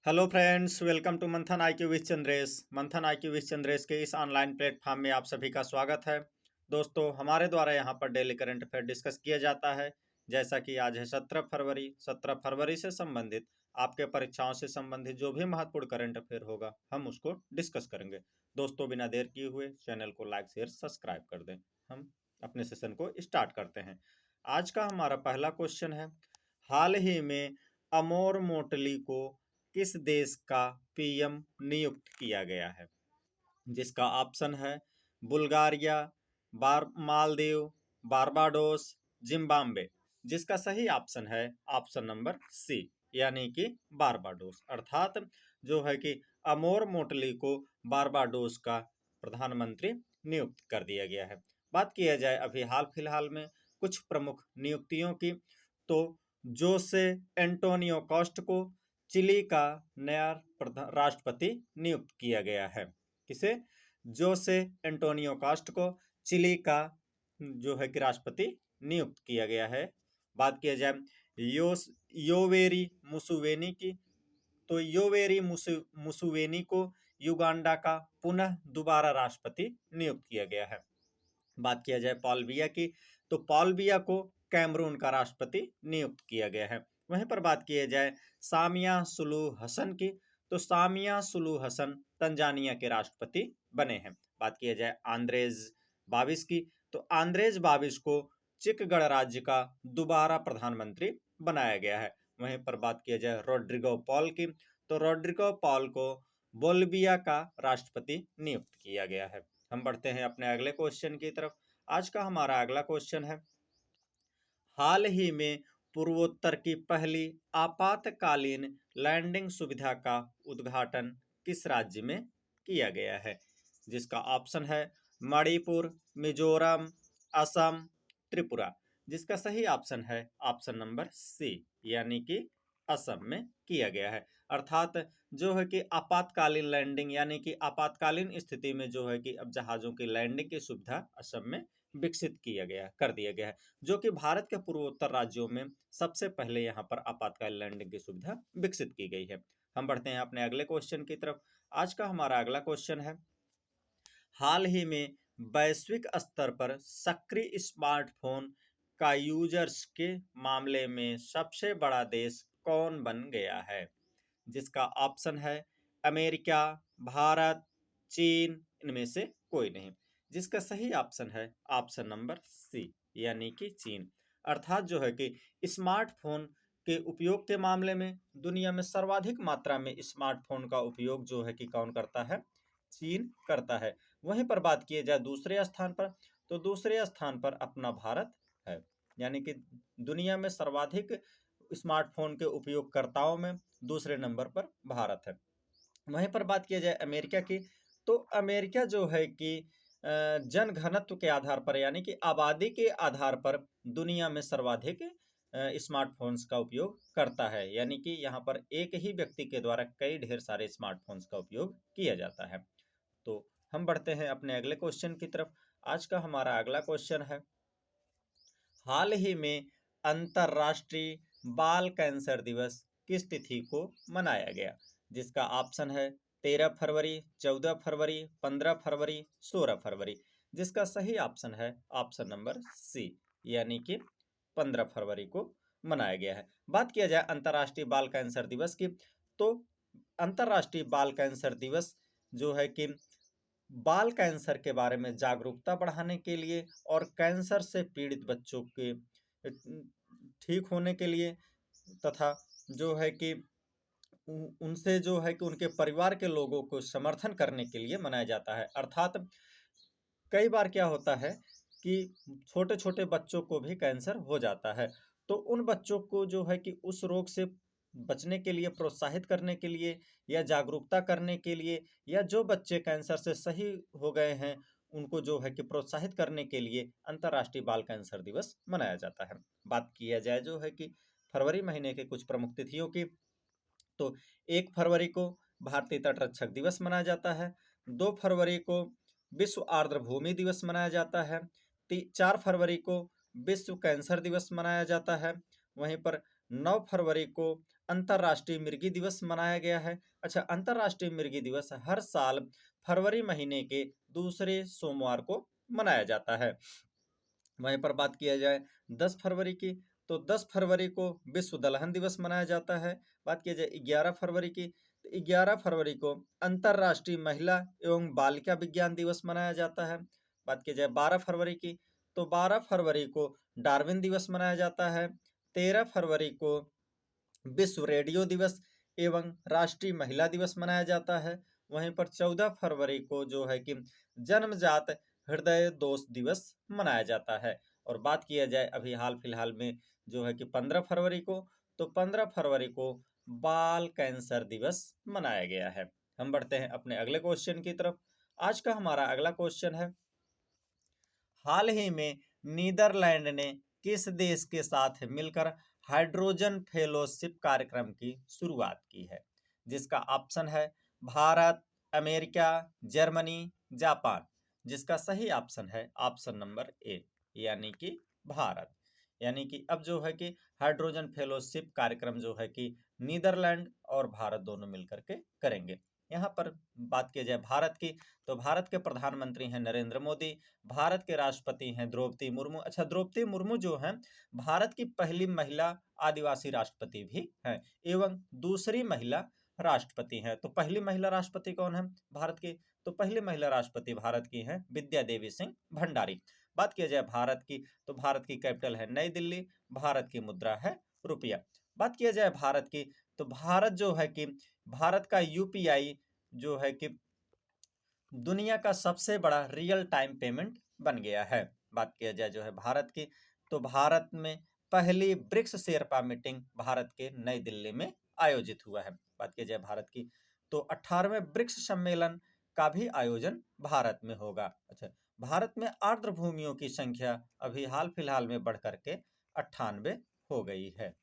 Hello friends, welcome to मंथन I Q with Chandresh. मंथन I Q with Chandresh के इस ऑनलाइन प्लेटफॉर्म में आप सभी का स्वागत है। दोस्तों, हमारे द्वारा यहाँ पर डेली करंट अफेयर डिस्कस किया जाता है। जैसा कि आज है 17 फरवरी। 17 फरवरी से संबंधित आपके परीक्षाओं से संबंधित जो भी महत्वपूर्ण करंट अफेयर होगा, हम उसको डिस्कस करेंगे। दोस्तों, बिना देर किए हुए चैनल को लाइक शेयर सब्सक्राइब कर दें। हम अपने सेशन को स्टार्ट करते हैं। आज का हमारा पहला क्वेश्चन है, हाल ही में अमोर मोटली को किस देश का पीएम नियुक्त किया गया है? जिसका ऑप्शन है बुल्गारिया, मालदीव, बारबाडोस, जिम्बाब्वे। जिसका सही ऑप्शन है ऑप्शन नंबर सी, यानी कि बारबाडोस। अर्थात जो है कि अमोर मोटली को बारबाडोस का प्रधानमंत्री नियुक्त कर दिया गया है। बात किया जाए अभी हाल फिलहाल में कुछ प्रमुख नियुक्तियों की, तो जोसे एंटोनियो कॉस्ट को चिली का नया राष्ट्रपति नियुक्त किया गया है। किसे? जोसे एंटोनियो कॉस्ट को चिली का जो है कि राष्ट्रपति नियुक्त किया गया है। बात किया जाए योवेरी मुसुवेनी की, तो योवेरी मुसुवेनी को युगांडा का पुनः दोबारा राष्ट्रपति नियुक्त किया गया है। बात किया जाए पॉल बिया की, तो पॉल बिया को कैमरून का राष्ट्रपति नियुक्त किया गया है। वहीं पर बात किया जाए सामिया सुलू हसन की, तो सामिया सुलू हसन तंजानिया के राष्ट्रपति बने हैं। बात किया जाए आंद्रेज बाबिस की, तो आंद्रेज बाबिस को चिक गणराज्य का दोबारा प्रधानमंत्री बनाया गया है। वहीं पर बात किया जाए रोड्रिगो पॉल की, तो रोड्रिगो पॉल को बोल्विया का राष्ट्रपति नियुक्त किया गया है। हम बढ़ते हैं अपने अगले क्वेश्चन की तरफ। आज का हमारा अगला क्वेश्चन है, हाल ही में पूर्वोत्तर की पहली आपातकालीन लैंडिंग सुविधा का उद्घाटन किस राज्य में किया गया है? जिसका ऑप्शन है मणिपुर, मिजोरम, असम, त्रिपुरा। जिसका सही ऑप्शन है ऑप्शन नंबर सी, यानी कि असम में किया गया है। अर्थात जो है कि आपातकालीन लैंडिंग, यानी कि आपातकालीन स्थिति में जो है कि अब जहाज़ों की लैंडिंग की सुविधा असम में विकसित किया गया, कर दिया गया है, जो कि भारत के पूर्वोत्तर राज्यों में सबसे पहले यहाँ पर आपातकालीन लैंडिंग की सुविधा विकसित की गई है। हम बढ़ते हैं अपने अगले क्वेश्चन की तरफ। आज का हमारा अगला क्वेश्चन है, हाल ही में वैश्विक स्तर पर सक्रिय स्मार्टफोन का यूजर्स के मामले में सबसे बड़ा देश कौन बन गया है? जिसका ऑप्शन है अमेरिका, भारत, चीन, इनमें से कोई नहीं। जिसका सही ऑप्शन है ऑप्शन नंबर सी, यानी कि चीन। अर्थात जो है कि स्मार्टफोन के उपयोग के मामले में दुनिया में सर्वाधिक मात्रा में स्मार्टफोन का उपयोग जो है कि कौन करता है? चीन करता है। वहीं पर बात किए जाए दूसरे स्थान पर, तो दूसरे स्थान पर अपना भारत है, यानी कि दुनिया में सर्वाधिक स्मार्टफोन के उपयोगकर्ताओं में दूसरे नंबर पर भारत है। वहीं पर बात किया जाए अमेरिका की, तो अमेरिका जो है कि जन घनत्व के आधार पर, यानी कि आबादी के आधार पर दुनिया में सर्वाधिक स्मार्टफोन्स का उपयोग करता है, यानी कि यहाँ पर एक ही व्यक्ति के द्वारा कई ढेर सारे स्मार्टफोन्स का उपयोग किया जाता है। तो हम बढ़ते हैं अपने अगले क्वेश्चन की तरफ। आज का हमारा अगला क्वेश्चन है, हाल ही में अंतर्राष्ट्रीय बाल कैंसर दिवस किस तिथि को मनाया गया? जिसका ऑप्शन है 13 फरवरी, 14 फरवरी, 15 फरवरी, 16 फरवरी। जिसका सही ऑप्शन है ऑप्शन नंबर सी, यानी कि 15 फरवरी को मनाया गया है। बात किया जाए अंतर्राष्ट्रीय बाल कैंसर दिवस की, तो अंतर्राष्ट्रीय बाल कैंसर दिवस जो है कि बाल कैंसर के बारे में जागरूकता बढ़ाने के लिए और कैंसर से पीड़ित बच्चों के ठीक होने के लिए, तथा जो है कि उनसे जो है कि उनके परिवार के लोगों को समर्थन करने के लिए मनाया जाता है। अर्थात कई बार क्या होता है कि छोटे छोटे बच्चों को भी कैंसर हो जाता है, तो उन बच्चों को जो है कि उस रोग से बचने के लिए प्रोत्साहित करने के लिए, या जागरूकता करने के लिए, या जो बच्चे कैंसर से सही हो गए हैं उनको जो है कि प्रोत्साहित करने के लिए अंतर्राष्ट्रीय बाल कैंसर दिवस मनाया जाता है। बात किया जाए जो है कि फरवरी महीने के कुछ प्रमुख तिथियों की, तो 1 फरवरी को भारतीय तटरक्षक दिवस मनाया जाता है। 2 फरवरी को विश्व आर्द्र भूमि दिवस मनाया जाता है। 4 फरवरी को विश्व कैंसर दिवस मनाया जाता है। वहीं पर 9 फरवरी को अंतर्राष्ट्रीय मिर्गी दिवस मनाया गया है। अच्छा, अंतर्राष्ट्रीय मिर्गी दिवस हर साल फरवरी महीने के दूसरे सोमवार को मनाया जाता है। वहीं पर बात किया जाए 10 फरवरी की, तो 10 फरवरी को विश्व दलहन दिवस मनाया जाता है। बात किया जाए 11 फरवरी की, तो 11 फरवरी को अंतर्राष्ट्रीय महिला एवं बालिका विज्ञान दिवस मनाया जाता है। बात की जाए 12 फरवरी की, तो 12 फरवरी को डार्विन दिवस मनाया जाता है। 13 फरवरी को विश्व रेडियो दिवस एवं राष्ट्रीय महिला दिवस मनाया जाता है। वहीं पर 14 फरवरी को जो है कि जन्मजात हृदय दोष दिवस मनाया जाता है। और बात किया जाए अभी हाल फिलहाल में जो है कि 15 फरवरी को, तो 15 फरवरी को बाल कैंसर दिवस मनाया गया है। हम बढ़ते हैं अपने अगले क्वेश्चन की तरफ। आज का हमारा अगला क्वेश्चन है, हाल ही में नीदरलैंड ने किस देश के साथ मिलकर हाइड्रोजन फेलोशिप कार्यक्रम की शुरुआत की है? जिसका ऑप्शन है भारत, अमेरिका, जर्मनी, जापान। जिसका सही ऑप्शन है ऑप्शन नंबर ए, यानी कि भारत। यानी कि अब जो है कि हाइड्रोजन फेलोशिप कार्यक्रम जो है कि नीदरलैंड और भारत दोनों मिलकर के करेंगे। यहाँ पर बात की जाए भारत की, तो भारत के प्रधानमंत्री हैं नरेंद्र मोदी। भारत के राष्ट्रपति हैं द्रौपदी मुर्मू। अच्छा, द्रौपदी मुर्मू जो हैं भारत की पहली महिला आदिवासी राष्ट्रपति भी हैं एवं दूसरी महिला राष्ट्रपति हैं। तो पहली महिला राष्ट्रपति कौन है भारत की? तो पहली महिला राष्ट्रपति भारत की हैं विद्या देवी सिंह भंडारी। बात किया जाए भारत की, तो भारत की कैपिटल है नई दिल्ली। भारत की मुद्रा है रुपया। बात किया जाए भारत की, तो भारत जो है कि भारत का यूपीआई जो है कि दुनिया का सबसे बड़ा रियल टाइम पेमेंट बन गया है। बात किया जाए जो है भारत की, तो भारत में पहली ब्रिक्स शेरपा मीटिंग भारत के नई दिल्ली में आयोजित हुआ है। बात किया जाए भारत की, तो 18वें ब्रिक्स सम्मेलन का भी आयोजन भारत में होगा। अच्छा, भारत में आर्द्र भूमियों की संख्या अभी हाल फिलहाल में बढ़ करके 98 हो गई है।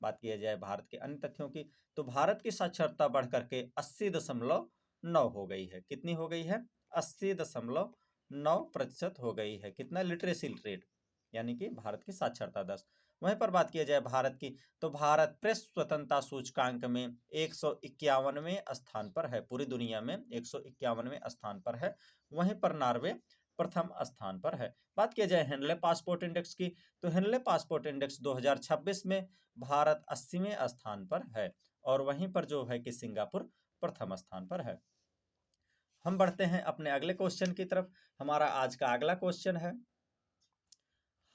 बात किया जाए भारत के अन्य तथ्यों की, तो भारत की साक्षरता बढ़ करके 80.9 हो गई है। कितनी हो गई है? 80.9% हो गई है। कितना? लिटरेसी रेट, यानी कि भारत की साक्षरता दर। वहीं पर बात किया जाए भारत की, तो भारत प्रेस स्वतंत्रता सूचकांक में 151वें स्थान पर है। पूरी दुनिया में 151वें स्थान पर है। वहीं पर नॉर्वे प्रथम स्थान पर है। बात किया जाए हेनले पासपोर्ट इंडेक्स की, तो हेनले पासपोर्ट इंडेक्स 2026 में भारत 80वें स्थान पर है और वहीं पर जो है कि सिंगापुर प्रथम स्थान पर है। हम बढ़ते हैं अपने अगले क्वेश्चन की तरफ। हमारा आज का अगला क्वेश्चन है,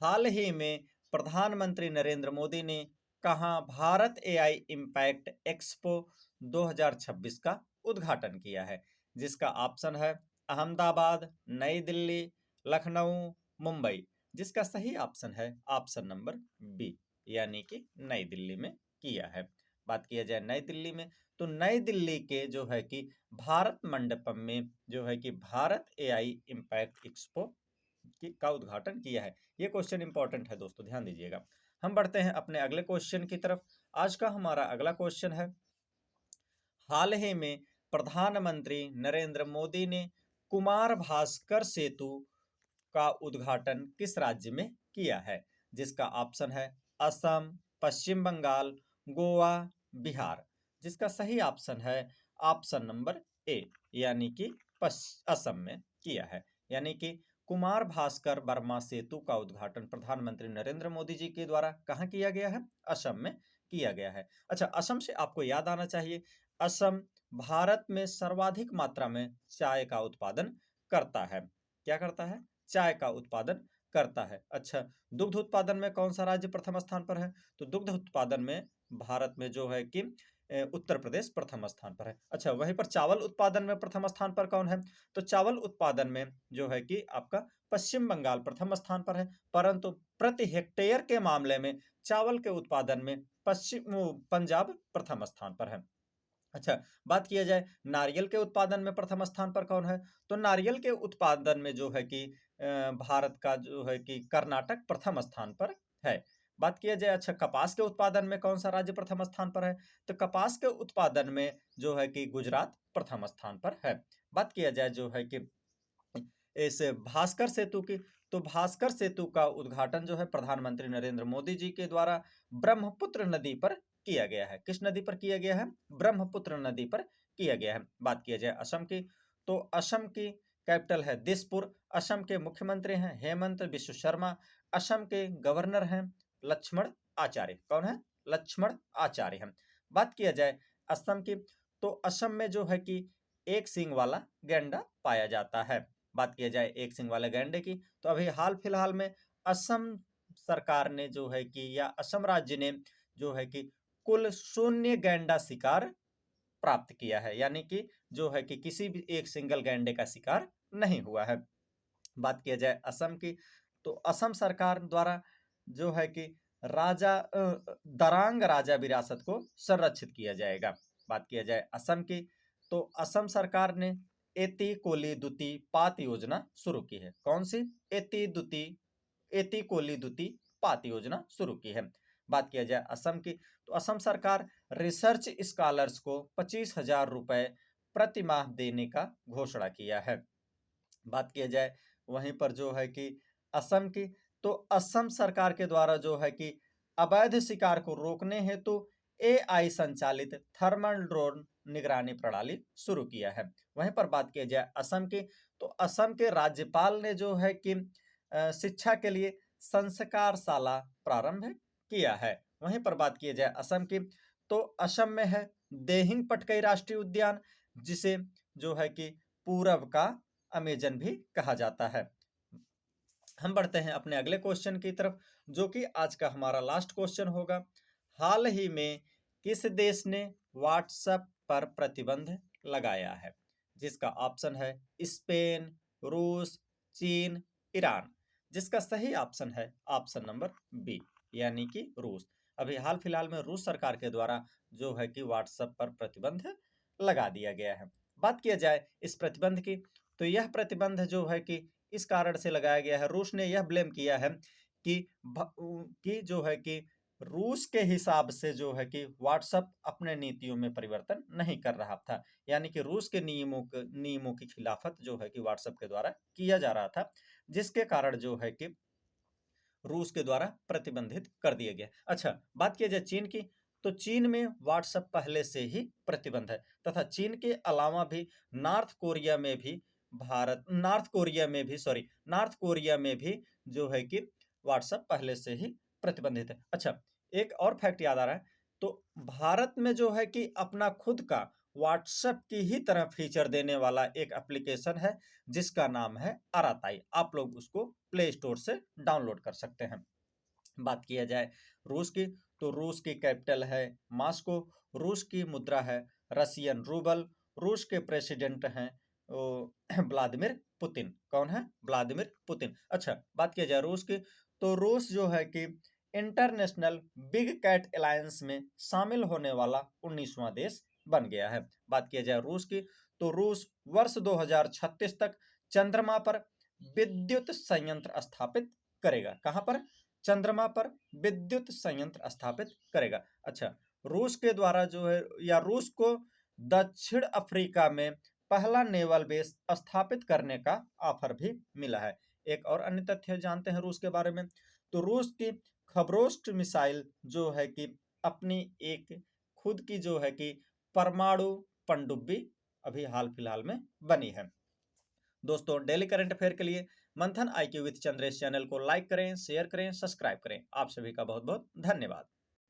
हाल ही में प्रधानमंत्री नरेंद्र मोदी ने कहां भारत एआई इम्पैक्ट एक्सपो 2026 का उद्घाटन किया है? जिसका ऑप्शन है अहमदाबाद, नई दिल्ली, लखनऊ, मुंबई। जिसका सही ऑप्शन है ऑप्शन नंबर बी, यानी कि नई दिल्ली में किया है। बात किया जाए नई दिल्ली में, तो नई दिल्ली के जो है कि भारत मंडपम में जो है कि भारत एआई इम्पैक्ट एक्सपो का उद्घाटन किया है। ये क्वेश्चन इंपॉर्टेंट है दोस्तों, ध्यान दीजिएगा। हम बढ़ते हैं अपने अगले क्वेश्चन की तरफ। आज का हमारा अगला क्वेश्चन है, हाल ही में प्रधानमंत्री नरेंद्र मोदी ने कुमार भास्कर सेतु का उद्घाटन किस राज्य में किया है? जिसका ऑप्शन है असम, पश्चिम बंगाल, गोवा, बिहार। जिसका सही ऑप्शन है ऑप्शन नंबर ए, यानी कि असम में किया है। यानी कि कुमार भास्कर वर्मा सेतु का उद्घाटन प्रधानमंत्री नरेंद्र मोदी जी के द्वारा कहाँ किया गया है? असम में किया गया है। अच्छा, असम से आपको याद आना चाहिए, असम भारत में सर्वाधिक मात्रा में चाय का उत्पादन करता है। क्या करता है? चाय का उत्पादन करता है। अच्छा, दुग्ध उत्पादन में कौन सा राज्य प्रथम स्थान पर है? तो दुग्ध उत्पादन में भारत में जो है कि उत्तर प्रदेश प्रथम स्थान पर है। अच्छा, वहीं पर चावल उत्पादन में प्रथम स्थान पर कौन है? तो चावल उत्पादन में जो है कि आपका पश्चिम बंगाल प्रथम स्थान पर है। परंतु प्रति हेक्टेयर के मामले में चावल के उत्पादन में पंजाब प्रथम स्थान पर है। अच्छा, बात किया जाए नारियल के उत्पादन में प्रथम स्थान पर कौन है? तो नारियल के उत्पादन में जो है कि भारत का जो है कि कर्नाटक प्रथम स्थान पर है। बात किया जाए अच्छा कपास के उत्पादन में कौन सा राज्य प्रथम स्थान पर है? तो कपास के उत्पादन में जो है कि गुजरात प्रथम स्थान पर है। बात किया जाए जो है कि इस भास्कर सेतु की, तो भास्कर सेतु का उद्घाटन जो है प्रधानमंत्री नरेंद्र मोदी जी के द्वारा ब्रह्मपुत्र नदी पर किया गया है। किस नदी पर किया गया है? ब्रह्मपुत्र नदी पर किया गया है। बात किया जाए असम की, तो असम की कैपिटल है दिसपुर। असम के मुख्यमंत्री हैं हेमंत बिश्व शर्मा। असम के गवर्नर हैं लक्ष्मण आचार्य। कौन है? लक्ष्मण आचार्य हैं। बात किया जाए असम की, तो असम में जो है कि एक सींग वाला गैंडा पाया जाता है। बात किया जाए एक सींग वाले गैंडे की, तो अभी हाल फिलहाल में असम सरकार ने जो है कि, या असम राज्य ने जो है कि कुल 0 गैंडा शिकार प्राप्त किया है, यानी कि जो है कि किसी भी एक सिंगल गैंडे का शिकार नहीं हुआ है। बात किया जाए असम की, तो असम सरकार द्वारा जो है कि दरांग राजा विरासत को संरक्षित किया जाएगा। बात किया जाए असम की, तो असम सरकार ने एति कोली दुति पात योजना शुरू की है। कौन सी? एति कोली दुति पात योजना शुरू की है। बात किया जाए असम की, तो असम सरकार रिसर्च स्कॉलर्स को 25,000 रुपए प्रति माह देने का घोषणा किया है। बात किया जाए वहीं पर जो है कि असम की, तो असम सरकार के द्वारा जो है कि अवैध शिकार को रोकने हेतु एआई संचालित थर्मल ड्रोन निगरानी प्रणाली शुरू किया है। वहीं पर बात किया जाए असम की, तो असम के राज्यपाल ने जो है कि शिक्षा के लिए संस्कारशाला प्रारंभ किया है। वहीं पर बात किया जाए असम की, तो असम में है देहिंग पटकई राष्ट्रीय उद्यान, जिसे जो है कि पूरब का अमेजन भी कहा जाता है। हम बढ़ते हैं अपने अगले क्वेश्चन की तरफ, जो कि आज का हमारा लास्ट क्वेश्चन होगा। हाल ही में किस देश ने व्हाट्सएप पर प्रतिबंध लगाया है? जिसका ऑप्शन है स्पेन, रूस, चीन, ईरान। जिसका सही ऑप्शन है ऑप्शन नंबर बी, यानी कि रूस। अभी हाल फिलहाल में रूस सरकार के द्वारा जो है कि व्हाट्सएप पर प्रतिबंध लगा दिया गया है। बात किया जाए इस प्रतिबंध की, तो यह प्रतिबंध जो है कि इस कारण से लगाया गया है, रूस ने यह ब्लेम किया है कि जो है कि रूस के हिसाब से जो है कि व्हाट्सएप अपने नीतियों में परिवर्तन नहीं कर रहा था, यानी कि रूस के नियमों की खिलाफत जो है कि व्हाट्सएप के द्वारा किया जा रहा था, जिसके कारण जो है कि रूस के द्वारा प्रतिबंधित कर दिया गया। अच्छा, बात किया जाए चीन की, तो चीन में व्हाट्सएप पहले से ही प्रतिबंध है, तथा चीन के अलावा भी नॉर्थ कोरिया में भी जो है कि व्हाट्सएप पहले से ही प्रतिबंधित है। अच्छा, एक और फैक्ट याद आ रहा है, तो भारत में जो है कि अपना खुद का व्हाट्सएप की ही तरह फीचर देने वाला एक एप्लीकेशन है, जिसका नाम है अराताई। आप लोग उसको प्ले स्टोर से डाउनलोड कर सकते हैं। बात किया जाए रूस की, तो रूस की कैपिटल है मॉस्को। रूस की मुद्रा है रशियन रूबल। रूस के प्रेसिडेंट हैं व्लादिमीर पुतिन। कौन है? Vladimir Putin. अच्छा, बात किया जाए रूस की, तो रूस जो है कि इंटरनेशनल बिग कैट अलायंस में शामिल होने वाला 19वां देश बन गया है। बात किया जाए रूस की, तो रूस वर्ष 2036 तक चंद्रमा पर विद्युत संयंत्र स्थापित करेगा। कहां पर? चंद्रमा पर विद्युत संयंत्र स्थापित करेगा। अच्छा, रूस के द्वारा जो है, या रूस को दक्षिण अफ्रीका में पहला नेवल बेस स्थापित करने का ऑफर भी मिला है। एक और अन्य तथ्य जानते हैं रूस के बारे में, तो रूस की खबरोस्ट मिसाइल जो है कि अपनी एक खुद की जो है कि परमाणु पनडुब्बी अभी हाल फिलहाल में बनी है। दोस्तों, डेली करंट अफेयर के लिए मंथन IQ विद चंद्रेश चैनल को लाइक करें, शेयर करें, सब्सक्राइब करें। आप सभी का बहुत बहुत धन्यवाद।